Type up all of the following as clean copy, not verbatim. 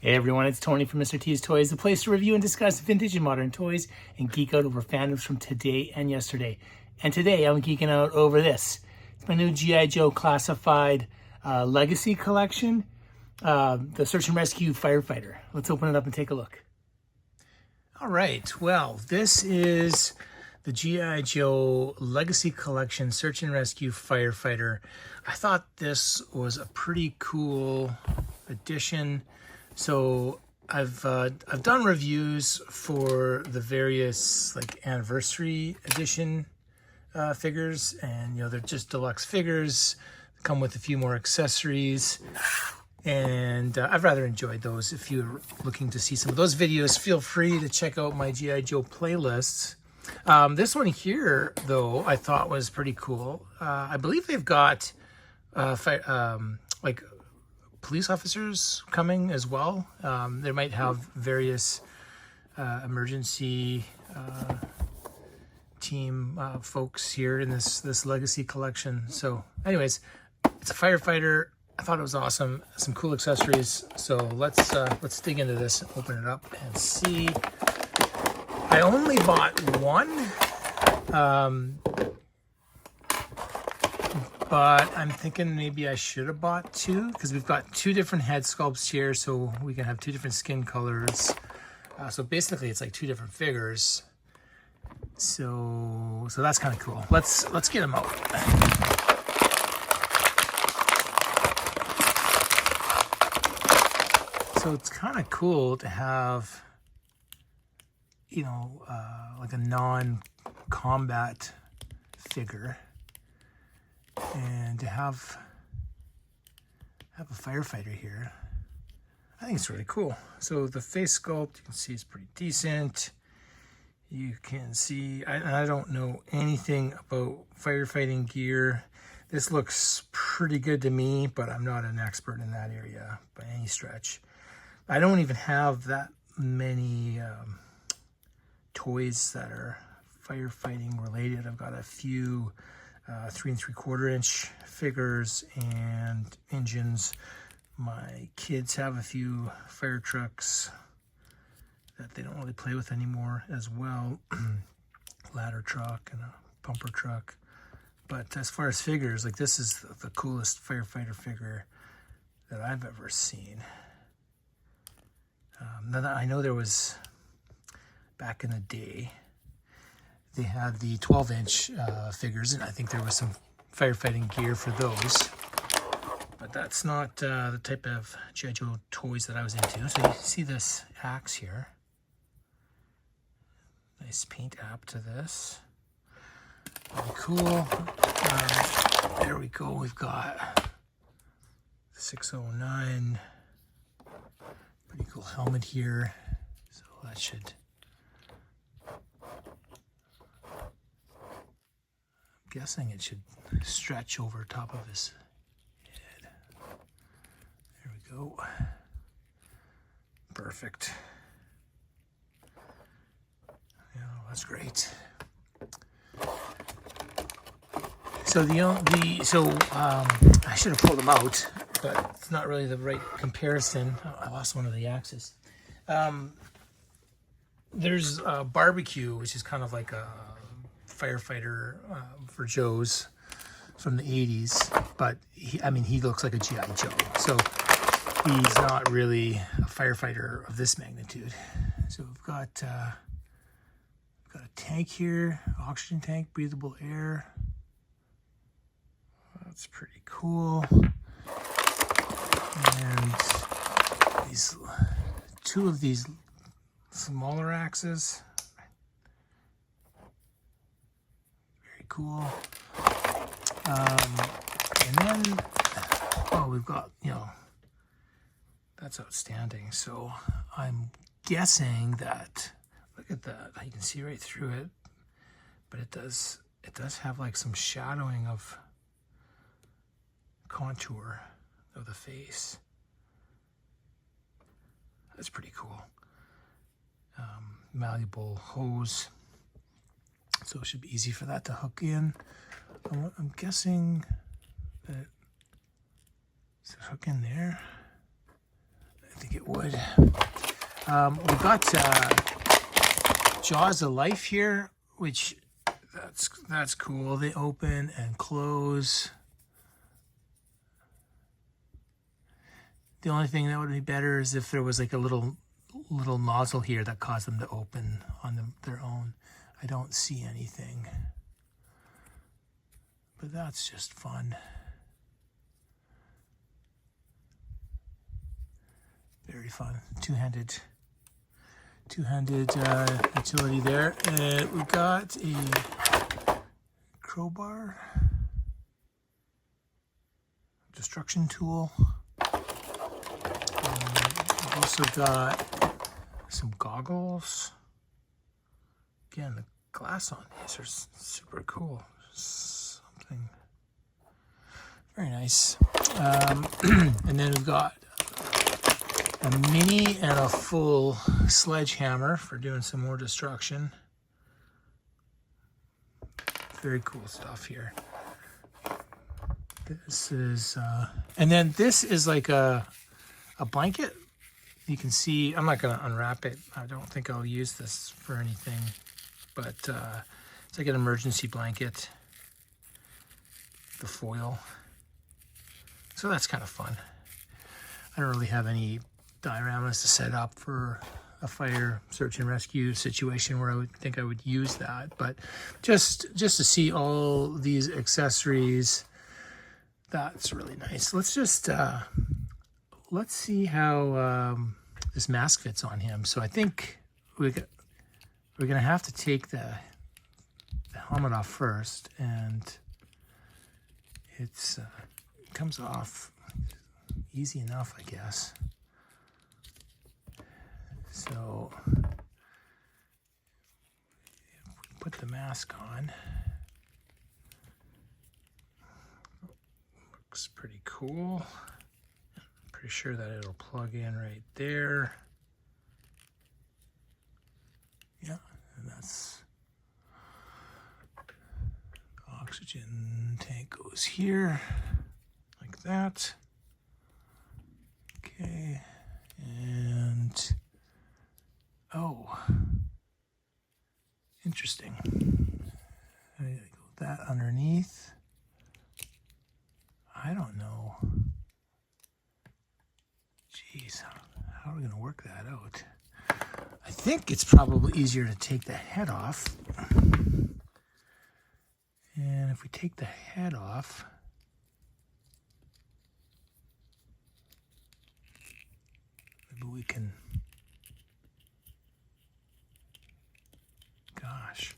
Hey everyone, it's Tony from Mr. T's Toys, the place to review and discuss vintage and modern toys and geek out over fandoms from today and yesterday. And today I'm geeking out over this. It's my new G.I. Joe Classified Legacy Collection, the Search and Rescue Firefighter. Let's open it up and take a look. All right, well, this is the G.I. Joe Legacy Collection Search and Rescue Firefighter. I thought this was a pretty cool addition. So I've done reviews for the various like anniversary edition figures, and you know they're just deluxe figures, come with a few more accessories, and I've rather enjoyed those. If you're looking to see some of those videos, feel free to check out my G.I. Joe playlists. This one here, though, I thought was pretty cool. I believe they've got like police officers coming as well. They might have various emergency team folks here in this legacy collection. So anyways, it's a firefighter. I thought it was awesome. Some cool accessories. So let's dig into this and open it up and see. I only bought one. But I'm thinking maybe I should have bought two, because we've got two different head sculpts here, so we can have two different skin colors. So basically it's like two different figures. So that's kind of cool. Let's get them out. So it's kind of cool to have, you know, like a non-combat figure. And to have a firefighter here, I think it's really cool. So the face sculpt, you can see, is pretty decent. You can see, I don't know anything about firefighting gear. This looks pretty good to me, but I'm not an expert in that area by any stretch. I don't even have that many toys that are firefighting related. I've got a few 3 3/4 inch figures and engines. My kids have a few fire trucks that they don't really play with anymore as well. Ladder truck and a pumper truck. But as far as figures, like this is the coolest firefighter figure that I've ever seen. I know there was, back in the day, they had the 12-inch figures, and I think there was some firefighting gear for those. But that's not the type of G.I. Joe toys that I was into. So you see this axe here. Nice paint app to this. Very cool. There we go. We've got 609. Pretty cool helmet here. So that should... guessing it should stretch over top of his head. There we go. Perfect. Yeah, that's great. So I should have pulled them out, but it's not really the right comparison. Oh, I lost one of the axes. There's a barbecue, which is kind of like a firefighter for Joe's from the 80s, but he looks like a G.I. Joe, so he's not really a firefighter of this magnitude. So we've got a tank here, oxygen tank, breathable air. That's pretty cool. And these two of these smaller axes. Cool. And then, oh, we've got, you know, that's outstanding. So I'm guessing that, look at that, you can see right through it, but it does have like some shadowing of contour of the face. That's pretty cool. Malleable hose. So it should be easy for that to hook in. I'm guessing that, does it hook in there? I think it wood. We got Jaws of Life here, which that's cool. They open and close. The only thing that would be better is if there was like a little nozzle here that caused them to open on their own. I don't see anything, but that's just fun. Very fun. Two-handed utility there. And we've got a crowbar, destruction tool. We've also got some goggles. Again, the glass on these are super cool. Something very nice. And then we've got a mini and a full sledgehammer for doing some more destruction. Very cool stuff here. This is, and then this is like a blanket. You can see, I'm not going to unwrap it. I don't think I'll use this for anything, but it's like an emergency blanket, the foil. So that's kind of fun. I don't really have any dioramas to set up for a fire search and rescue situation where I would think I would use that, but just to see all these accessories, that's really nice. Let's just let's see how this mask fits on him. So I think we're gonna have to take the helmet off first, and it comes off easy enough, I guess. So if we put the mask on, looks pretty cool. I'm pretty sure that it'll plug in right there. Yeah, and that's the oxygen tank goes here like that. Okay, and oh, interesting. I gotta go with that underneath. I don't know. Jeez, how are we gonna work that out? I think it's probably easier to take the head off. And if we take the head off, maybe we can, gosh.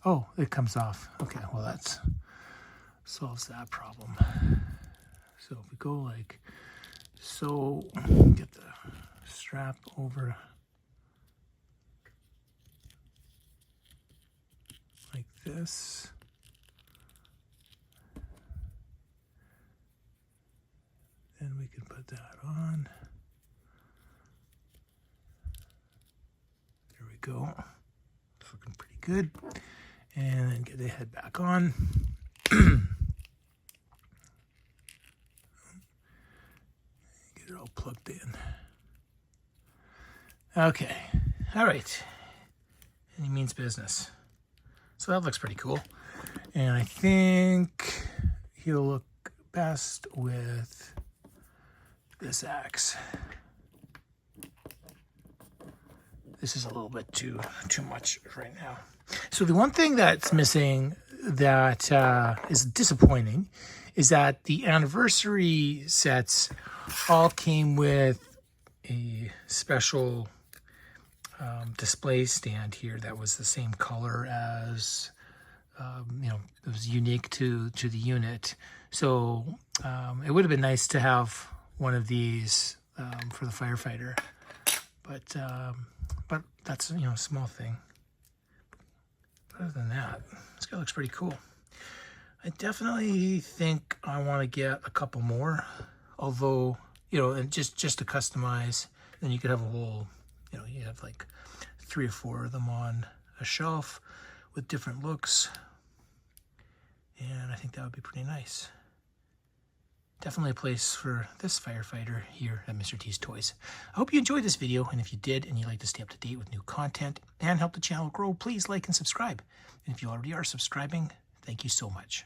Oh, it comes off. Okay, well that solves that problem. So if we go like so, get the strap over like this. Then we can put that on. There we go. It's looking pretty good. And then get the head back on. Get it all plugged in. Okay. All right. And he means business. So that looks pretty cool. And I think he'll look best with this axe. This is a little bit too much right now. So the one thing that's missing that is disappointing is that the anniversary sets all came with a special display stand here that was the same color as, you know, it was unique to the unit. So it would have been nice to have one of these for the firefighter, but that's, you know, a small thing. Other than that, this guy looks pretty cool. I definitely think I want to get a couple more, although, you know, and just to customize, then you could have a whole, you know, you have like 3 or 4 of them on a shelf with different looks, and I think that would be pretty nice. definitely a place for this firefighter here at Mr. T's Toys. I hope you enjoyed this video, and if you did and you'd like to stay up to date with new content and help the channel grow, please like and subscribe. And if you already are subscribing, thank you so much.